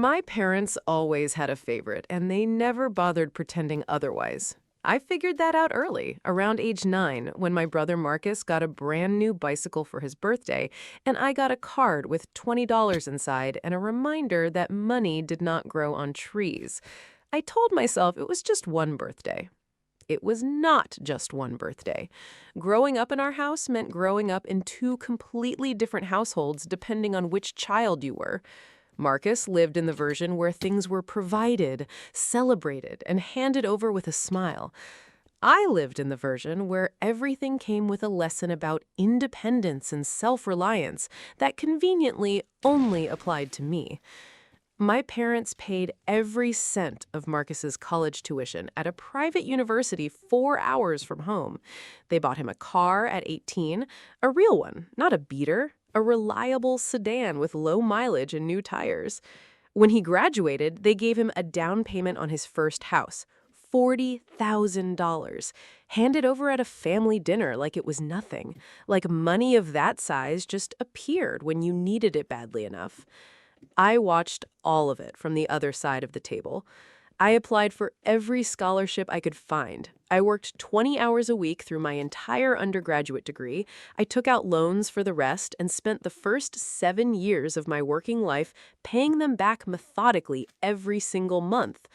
My parents always had a favorite, and they never bothered pretending otherwise. I figured that out early, around age 9, when my brother Marcus got a brand new bicycle for his birthday, and I got a card with $20 inside and a reminder that money did not grow on trees. I told myself it was just one birthday. It was not just one birthday. Growing up in our house meant growing up in two completely different households depending on which child you were. Marcus lived in the version where things were provided, celebrated, and handed over with a smile. I lived in the version where everything came with a lesson about independence and self-reliance that conveniently only applied to me. My parents paid every cent of Marcus's college tuition at a private university 4 hours from home. They bought him a car at 18, a real one, not a beater, a reliable sedan with low mileage and new tires. When he graduated, they gave him a down payment on his first house, $40,000, handed over at a family dinner like it was nothing, like money of that size just appeared when you needed it badly enough. I watched all of it from the other side of the table. I applied for every scholarship I could find. I worked 20 hours a week through my entire undergraduate degree. I took out loans for the rest and spent the first 7 years of my working life paying them back methodically every single month.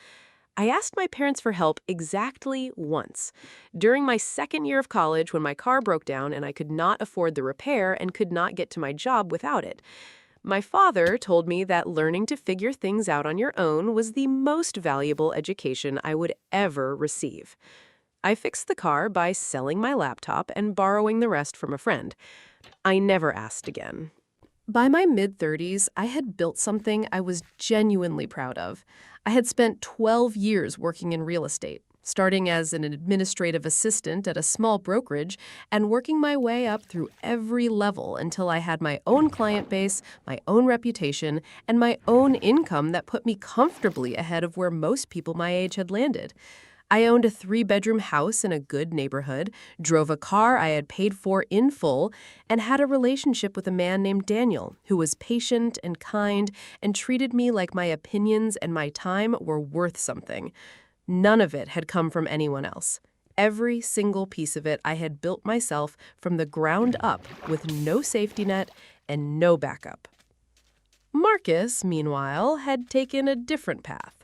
I asked my parents for help exactly once. During my second year of college, when my car broke down and I could not afford the repair and could not get to my job without it. My father told me that learning to figure things out on your own was the most valuable education I would ever receive. I fixed the car by selling my laptop and borrowing the rest from a friend. I never asked again. By my mid-30s, I had built something I was genuinely proud of. I had spent 12 years working in real estate, starting as an administrative assistant at a small brokerage and working my way up through every level until I had my own client base, my own reputation, and my own income that put me comfortably ahead of where most people my age had landed. I owned a 3-bedroom house in a good neighborhood, drove a car I had paid for in full, and had a relationship with a man named Daniel, who was patient and kind and treated me like my opinions and my time were worth something. None of it had come from anyone else. Every single piece of it I had built myself from the ground up with no safety net and no backup. Marcus, meanwhile, had taken a different path.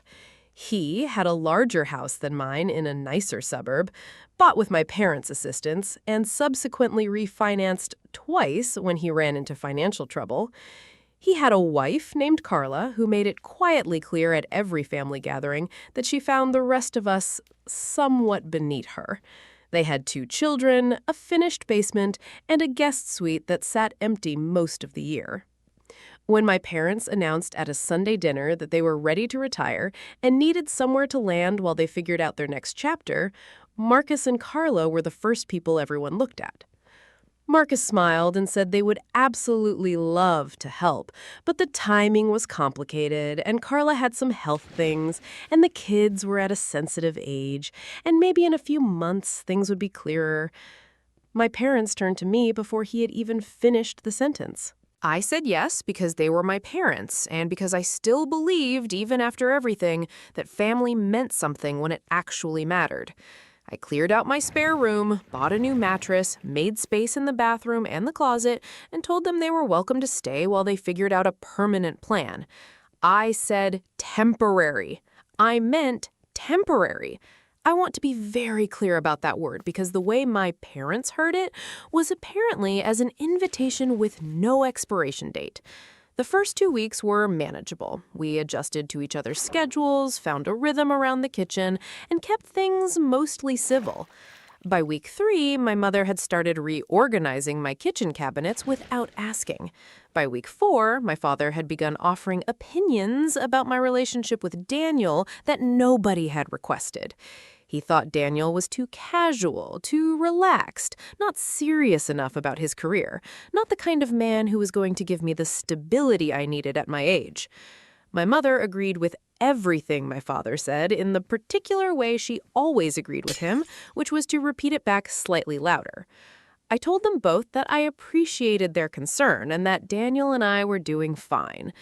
He had a larger house than mine in a nicer suburb, bought with my parents' assistance, and subsequently refinanced twice when he ran into financial trouble. He had a wife named Carla who made it quietly clear at every family gathering that she found the rest of us somewhat beneath her. They had 2 children, a finished basement, and a guest suite that sat empty most of the year. When my parents announced at a Sunday dinner that they were ready to retire and needed somewhere to land while they figured out their next chapter, Marcus and Carla were the first people everyone looked at. Marcus smiled and said they would absolutely love to help, but the timing was complicated, and Carla had some health things, and the kids were at a sensitive age, and maybe in a few months things would be clearer. My parents turned to me before he had even finished the sentence. I said yes because they were my parents, and because I still believed, even after everything, that family meant something when it actually mattered. I cleared out my spare room, bought a new mattress, made space in the bathroom and the closet, and told them they were welcome to stay while they figured out a permanent plan. I said temporary. I meant temporary. I want to be very clear about that word because the way my parents heard it was apparently as an invitation with no expiration date. The first 2 weeks were manageable. We adjusted to each other's schedules, found a rhythm around the kitchen, and kept things mostly civil. By week 3, my mother had started reorganizing my kitchen cabinets without asking. By week 4, my father had begun offering opinions about my relationship with Daniel that nobody had requested. He thought Daniel was too casual, too relaxed, not serious enough about his career, not the kind of man who was going to give me the stability I needed at my age. My mother agreed with everything my father said in the particular way she always agreed with him, which was to repeat it back slightly louder. I told them both that I appreciated their concern and that Daniel and I were doing fine.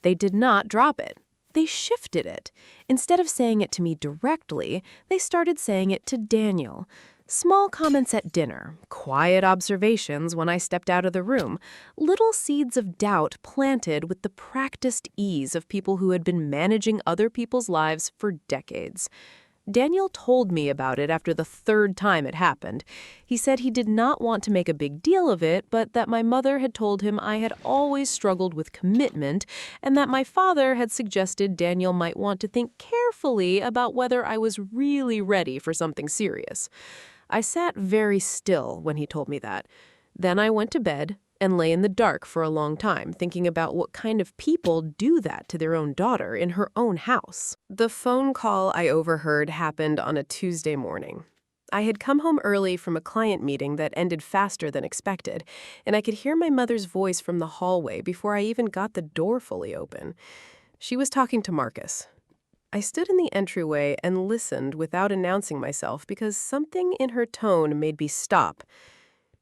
They did not drop it. They shifted it. Instead of saying it to me directly, they started saying it to Daniel. Small comments at dinner, quiet observations when I stepped out of the room, little seeds of doubt planted with the practiced ease of people who had been managing other people's lives for decades. Daniel told me about it after the third time it happened. He said he did not want to make a big deal of it, but that my mother had told him I had always struggled with commitment, and that my father had suggested Daniel might want to think carefully about whether I was really ready for something serious. I sat very still when he told me that. Then I went to bed and lay in the dark for a long time, thinking about what kind of people do that to their own daughter in her own house. The phone call I overheard happened on a Tuesday morning. I had come home early from a client meeting that ended faster than expected, and I could hear my mother's voice from the hallway before I even got the door fully open. She was talking to Marcus. I stood in the entryway and listened without announcing myself because something in her tone made me stop.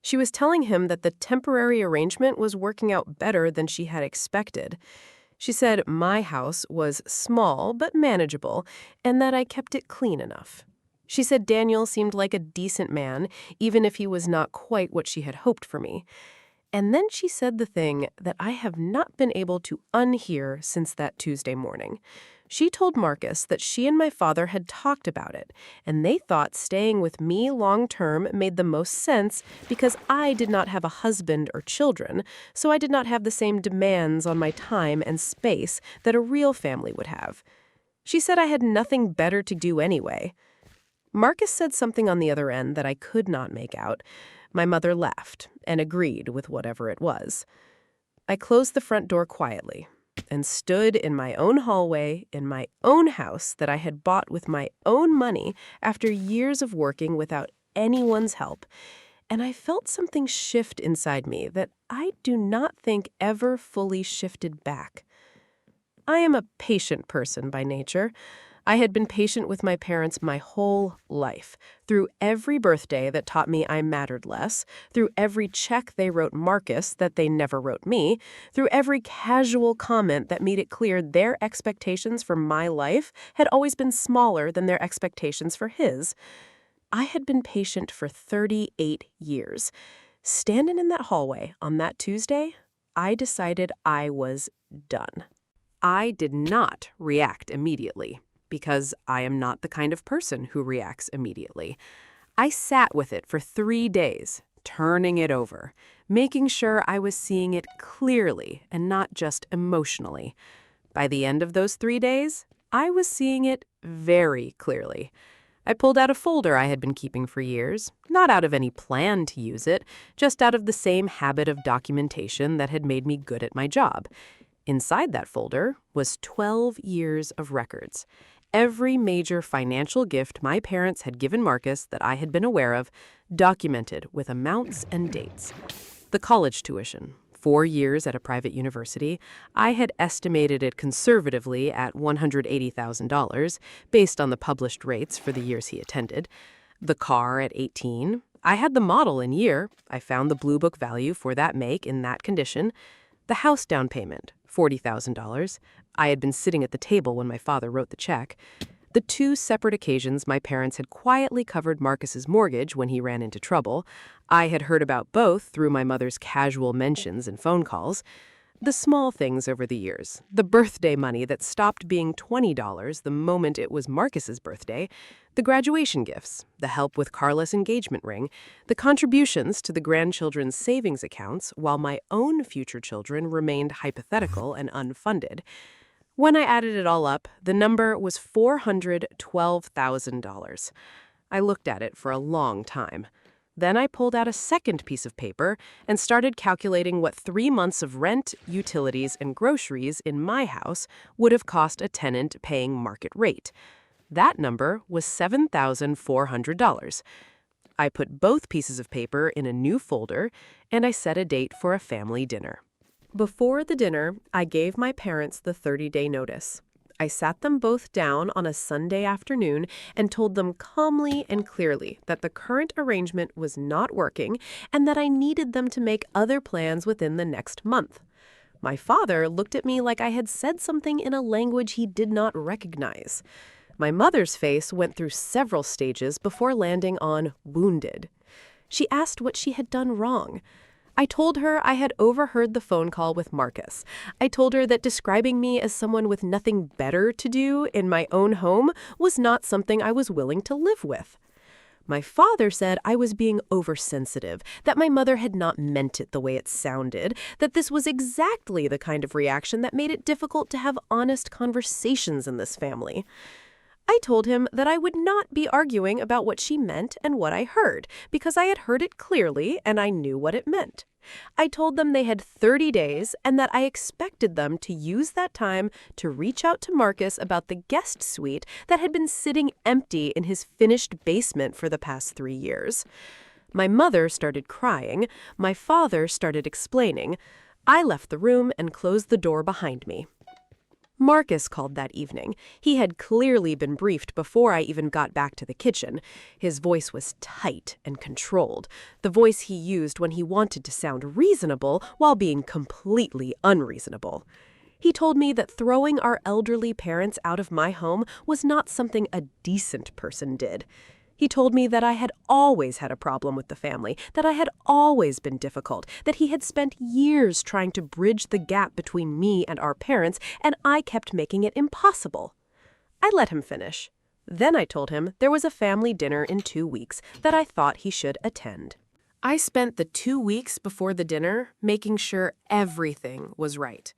She was telling him that the temporary arrangement was working out better than she had expected. She said my house was small but manageable and that I kept it clean enough. She said Daniel seemed like a decent man, even if he was not quite what she had hoped for me. And then she said the thing that I have not been able to unhear since that Tuesday morning. She told Marcus that she and my father had talked about it, and they thought staying with me long-term made the most sense because I did not have a husband or children, so I did not have the same demands on my time and space that a real family would have. She said I had nothing better to do anyway. Marcus said something on the other end that I could not make out. My mother laughed and agreed with whatever it was. I closed the front door quietly and stood in my own hallway in my own house that I had bought with my own money after years of working without anyone's help, and I felt something shift inside me that I do not think ever fully shifted back. I am a patient person by nature. I had been patient with my parents my whole life, through every birthday that taught me I mattered less, through every check they wrote Marcus that they never wrote me, through every casual comment that made it clear their expectations for my life had always been smaller than their expectations for his. I had been patient for 38 years. Standing in that hallway on that Tuesday, I decided I was done. I did not react immediately, because I am not the kind of person who reacts immediately. I sat with it for 3 days, turning it over, making sure I was seeing it clearly and not just emotionally. By the end of those 3 days, I was seeing it very clearly. I pulled out a folder I had been keeping for years, not out of any plan to use it, just out of the same habit of documentation that had made me good at my job. Inside that folder was 12 years of records. Every major financial gift my parents had given Marcus that I had been aware of, documented with amounts and dates. The college tuition, 4 years at a private university, I had estimated it conservatively at $180,000, based on the published rates for the years he attended. The car at 18, I had the model in year. I found the Blue Book value for that make in that condition. The house down payment, $40,000. I had been sitting at the table when my father wrote the check. The 2 separate occasions my parents had quietly covered Marcus's mortgage when he ran into trouble. I had heard about both through my mother's casual mentions and phone calls. The small things over the years, the birthday money that stopped being $20 the moment it was Marcus's birthday, the graduation gifts, the help with Carla's engagement ring, the contributions to the grandchildren's savings accounts while my own future children remained hypothetical and unfunded. When I added it all up, the number was $412,000. I looked at it for a long time. Then I pulled out a second piece of paper and started calculating what 3 months of rent, utilities, and groceries in my house would have cost a tenant paying market rate. That number was $7,400. I put both pieces of paper in a new folder, and I set a date for a family dinner. Before the dinner, I gave my parents the 30-day notice. I sat them both down on a Sunday afternoon and told them calmly and clearly that the current arrangement was not working and that I needed them to make other plans within the next month. My father looked at me like I had said something in a language he did not recognize. My mother's face went through several stages before landing on wounded. She asked what she had done wrong. I told her I had overheard the phone call with Marcus. I told her that describing me as someone with nothing better to do in my own home was not something I was willing to live with. My father said I was being oversensitive, that my mother had not meant it the way it sounded, that this was exactly the kind of reaction that made it difficult to have honest conversations in this family. I told him that I would not be arguing about what she meant and what I heard, because I had heard it clearly and I knew what it meant. I told them they had 30 days and that I expected them to use that time to reach out to Marcus about the guest suite that had been sitting empty in his finished basement for the past 3 years. My mother started crying. My father started explaining. I left the room and closed the door behind me. Marcus called that evening. He had clearly been briefed before I even got back to the kitchen. His voice was tight and controlled, the voice he used when he wanted to sound reasonable while being completely unreasonable. He told me that throwing our elderly parents out of my home was not something a decent person did. He told me that I had always had a problem with the family, that I had always been difficult, that he had spent years trying to bridge the gap between me and our parents, and I kept making it impossible. I let him finish. Then I told him there was a family dinner in 2 weeks that I thought he should attend. I spent the 2 weeks before the dinner making sure everything was right.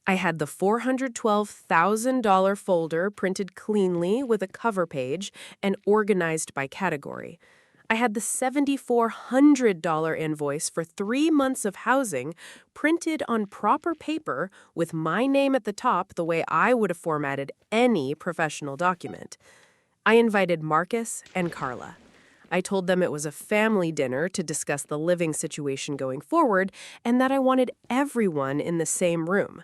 I had the $412,000 folder printed cleanly with a cover page and organized by category. I had the $7,400 invoice for 3 months of housing printed on proper paper with my name at the top the way I would have formatted any professional document. I invited Marcus and Carla. I told them it was a family dinner to discuss the living situation going forward and that I wanted everyone in the same room.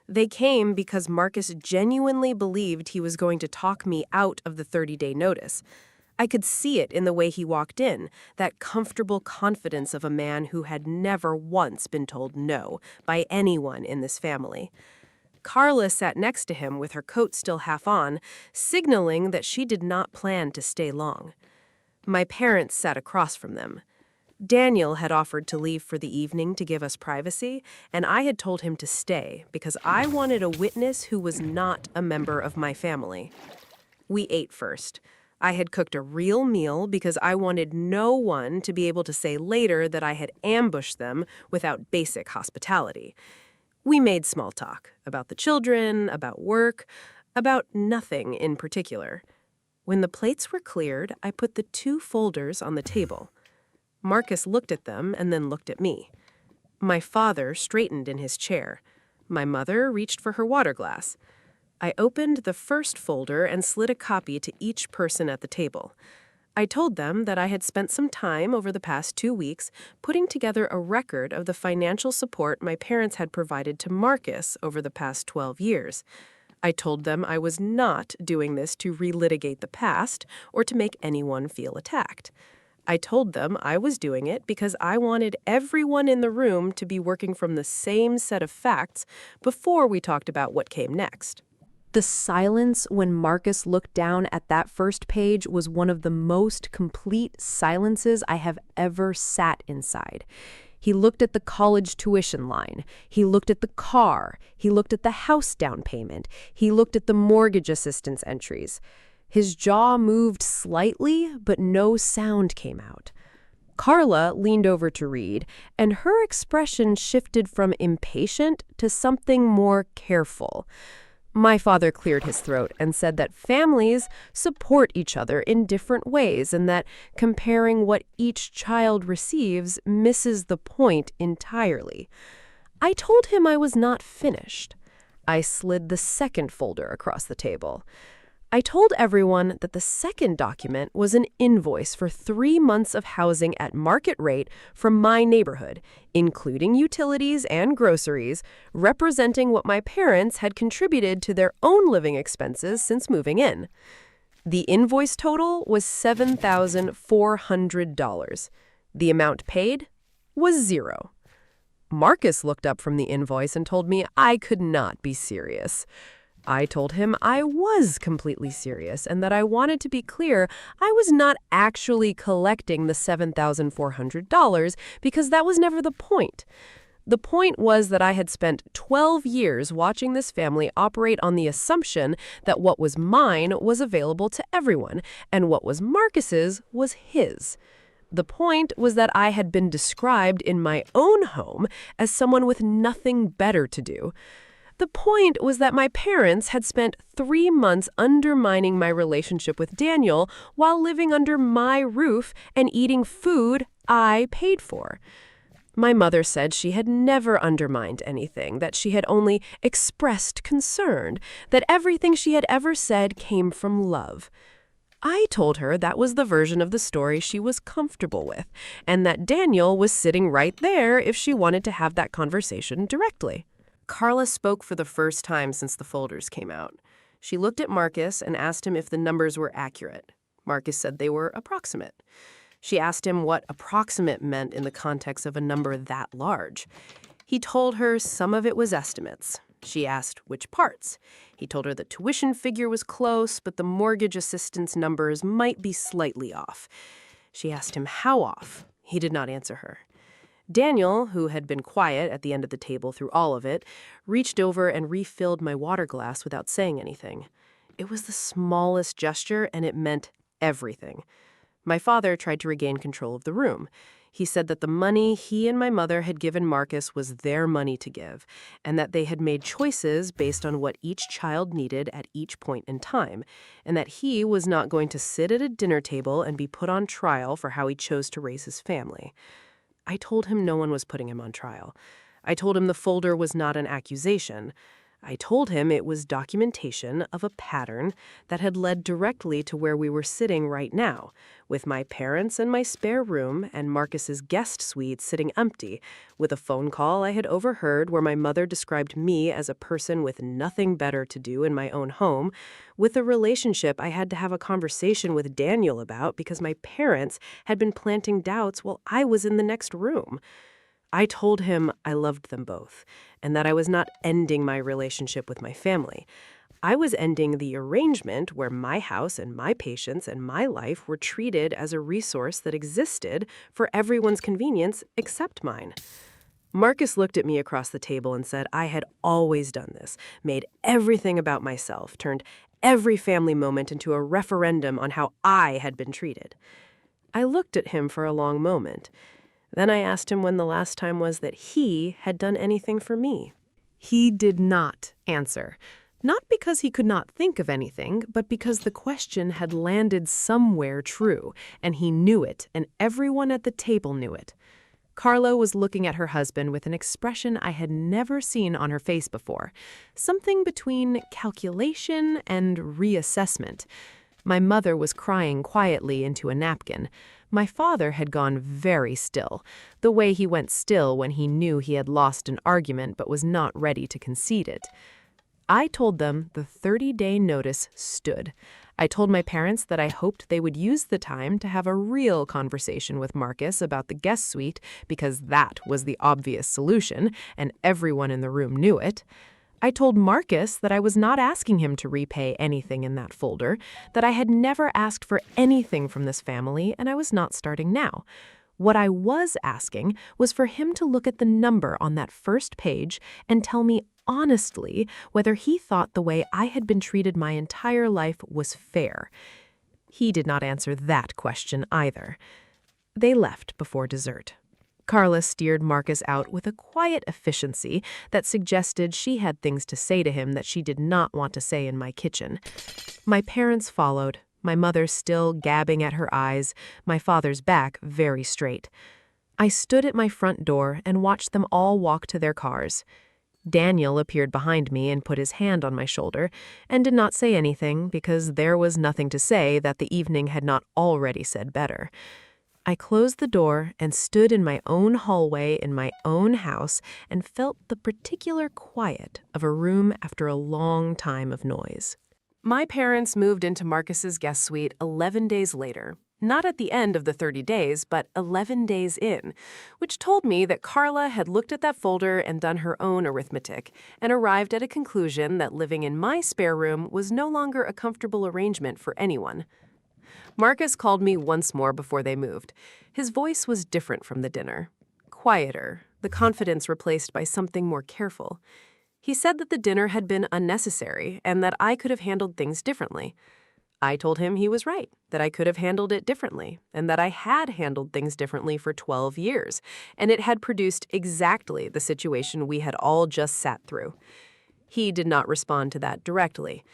They came because Marcus genuinely believed he was going to talk me out of the 30-day notice. I could see it in the way he walked in, that comfortable confidence of a man who had never once been told no by anyone in this family. Carla sat next to him with her coat still half on, signaling that she did not plan to stay long. My parents sat across from them. Daniel had offered to leave for the evening to give us privacy, and I had told him to stay because I wanted a witness who was not a member of my family. We ate first. I had cooked a real meal because I wanted no one to be able to say later that I had ambushed them without basic hospitality. We made small talk about the children, about work, about nothing in particular. When the plates were cleared, I put the 2 folders on the table. Marcus looked at them and then looked at me. My father straightened in his chair. My mother reached for her water glass. I opened the first folder and slid a copy to each person at the table. I told them that I had spent some time over the past 2 weeks putting together a record of the financial support my parents had provided to Marcus over the past 12 years. I told them I was not doing this to relitigate the past or to make anyone feel attacked. I told them I was doing it because I wanted everyone in the room to be working from the same set of facts before we talked about what came next. The silence when Marcus looked down at that first page was one of the most complete silences I have ever sat inside. He looked at the college tuition line. He looked at the car. He looked at the house down payment. He looked at the mortgage assistance entries. His jaw moved slightly, but no sound came out. Carla leaned over to read, and her expression shifted from impatient to something more careful. My father cleared his throat and said that families support each other in different ways and that comparing what each child receives misses the point entirely. I told him I was not finished. I slid the second folder across the table. I told everyone that the second document was an invoice for 3 months of housing at market rate from my neighborhood, including utilities and groceries, representing what my parents had contributed to their own living expenses since moving in. The invoice total was $7,400. The amount paid was $0. Marcus looked up from the invoice and told me I could not be serious. I told him I was completely serious and that I wanted to be clear I was not actually collecting the $7,400 because that was never the point. The point was that I had spent 12 years watching this family operate on the assumption that what was mine was available to everyone and what was Marcus's was his. The point was that I had been described in my own home as someone with nothing better to do. The point was that my parents had spent 3 months undermining my relationship with Daniel while living under my roof and eating food I paid for. My mother said she had never undermined anything, that she had only expressed concern, that everything she had ever said came from love. I told her that was the version of the story she was comfortable with, and that Daniel was sitting right there if she wanted to have that conversation directly. Carla spoke for the first time since the folders came out. She looked at Marcus and asked him if the numbers were accurate. Marcus said they were approximate. She asked him what approximate meant in the context of a number that large. He told her some of it was estimates. She asked which parts. He told her the tuition figure was close, but the mortgage assistance numbers might be slightly off. She asked him how off. He did not answer her. Daniel, who had been quiet at the end of the table through all of it, reached over and refilled my water glass without saying anything. It was the smallest gesture, and it meant everything. My father tried to regain control of the room. He said that the money he and my mother had given Marcus was their money to give, and that they had made choices based on what each child needed at each point in time, and that he was not going to sit at a dinner table and be put on trial for how he chose to raise his family. I told him no one was putting him on trial. I told him the folder was not an accusation. I told him it was documentation of a pattern that had led directly to where we were sitting right now, with my parents in my spare room and Marcus's guest suite sitting empty, with a phone call I had overheard where my mother described me as a person with nothing better to do in my own home, with a relationship I had to have a conversation with Daniel about because my parents had been planting doubts while I was in the next room. I told him I loved them both, and that I was not ending my relationship with my family. I was ending the arrangement where my house and my patients and my life were treated as a resource that existed for everyone's convenience except mine. Marcus looked at me across the table and said I had always done this, made everything about myself, turned every family moment into a referendum on how I had been treated. I looked at him for a long moment. Then I asked him when the last time was that he had done anything for me. He did not answer, not because he could not think of anything, but because the question had landed somewhere true, and he knew it, and everyone at the table knew it. Carla was looking at her husband with an expression I had never seen on her face before, something between calculation and reassessment. My mother was crying quietly into a napkin. My father had gone very still, the way he went still when he knew he had lost an argument but was not ready to concede it. I told them the 30-day notice stood. I told my parents that I hoped they would use the time to have a real conversation with Marcus about the guest suite because that was the obvious solution, and everyone in the room knew it. I told Marcus that I was not asking him to repay anything in that folder, that I had never asked for anything from this family, and I was not starting now. What I was asking was for him to look at the number on that first page and tell me honestly whether he thought the way I had been treated my entire life was fair. He did not answer that question either. They left before dessert. Carla steered Marcus out with a quiet efficiency that suggested she had things to say to him that she did not want to say in my kitchen. My parents followed, my mother still gabbing at her eyes, my father's back very straight. I stood at my front door and watched them all walk to their cars. Daniel appeared behind me and put his hand on my shoulder and did not say anything because there was nothing to say that the evening had not already said better. I closed the door and stood in my own hallway in my own house and felt the particular quiet of a room after a long time of noise. My parents moved into Marcus's guest suite 11 days later. Not at the end of the 30 days, but 11 days in, which told me that Carla had looked at that folder and done her own arithmetic and arrived at a conclusion that living in my spare room was no longer a comfortable arrangement for anyone. Marcus called me once more before they moved. His voice was different from the dinner. Quieter, the confidence replaced by something more careful. He said that the dinner had been unnecessary and that I could have handled things differently. I told him he was right, that I could have handled it differently, and that I had handled things differently for 12 years, and it had produced exactly the situation we had all just sat through. He did not respond to that directly.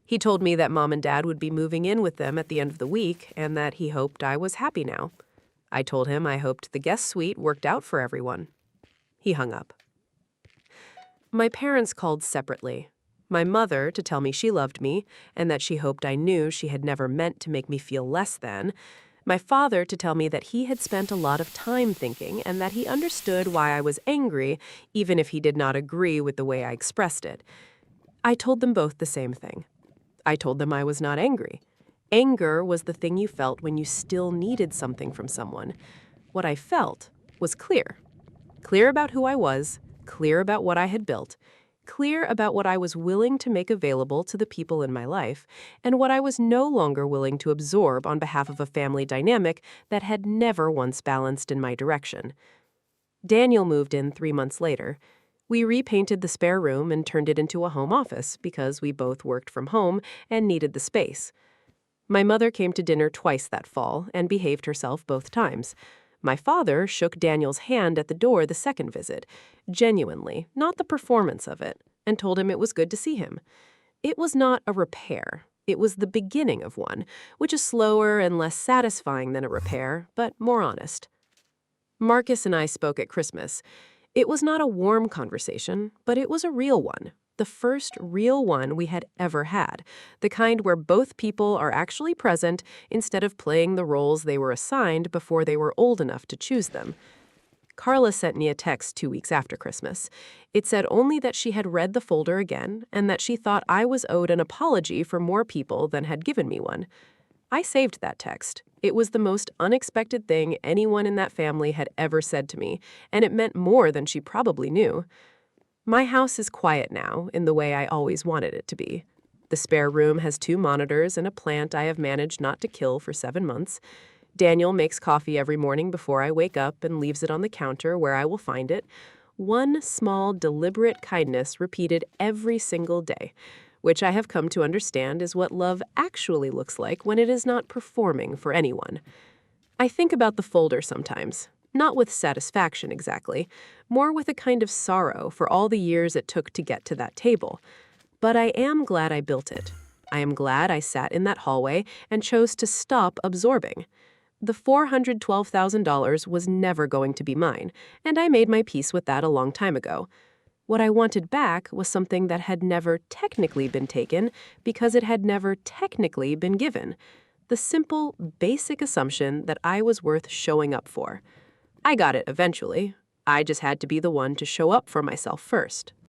He told me that Mom and Dad would be moving in with them at the end of the week and that he hoped I was happy now. I told him I hoped the guest suite worked out for everyone. He hung up. My parents called separately. My mother to tell me she loved me and that she hoped I knew she had never meant to make me feel less than. My father to tell me that he had spent a lot of time thinking and that he understood why I was angry, even if he did not agree with the way I expressed it. I told them both the same thing. I told them I was not angry. Anger was the thing you felt when you still needed something from someone. What I felt was clear. Clear about who I was, clear about what I had built, clear about what I was willing to make available to the people in my life, and what I was no longer willing to absorb on behalf of a family dynamic that had never once balanced in my direction. Daniel moved in 3 months later. We repainted the spare room and turned it into a home office because we both worked from home and needed the space. My mother came to dinner twice that fall and behaved herself both times. My father shook Daniel's hand at the door the second visit, genuinely, not the performance of it, and told him it was good to see him. It was not a repair. It was the beginning of one, which is slower and less satisfying than a repair, but more honest. Marcus and I spoke at Christmas. It was not a warm conversation, but it was a real one. The first real one we had ever had, the kind where both people are actually present instead of playing the roles they were assigned before they were old enough to choose them. Carla sent me a text 2 weeks after Christmas. It said only that she had read the folder again and that she thought I was owed an apology for more people than had given me one. I saved that text. It was the most unexpected thing anyone in that family had ever said to me, and it meant more than she probably knew. My house is quiet now, in the way I always wanted it to be. The spare room has 2 monitors and a plant I have managed not to kill for 7 months. Daniel makes coffee every morning before I wake up and leaves it on the counter where I will find it. One small, deliberate kindness repeated every single day, which I have come to understand is what love actually looks like when it is not performing for anyone. I think about the folder sometimes. Not with satisfaction exactly, more with a kind of sorrow for all the years it took to get to that table. But I am glad I built it. I am glad I sat in that hallway and chose to stop absorbing. The $412,000 was never going to be mine, and I made my peace with that a long time ago. What I wanted back was something that had never technically been taken because it had never technically been given. The simple, basic assumption that I was worth showing up for. I got it eventually. I just had to be the one to show up for myself first.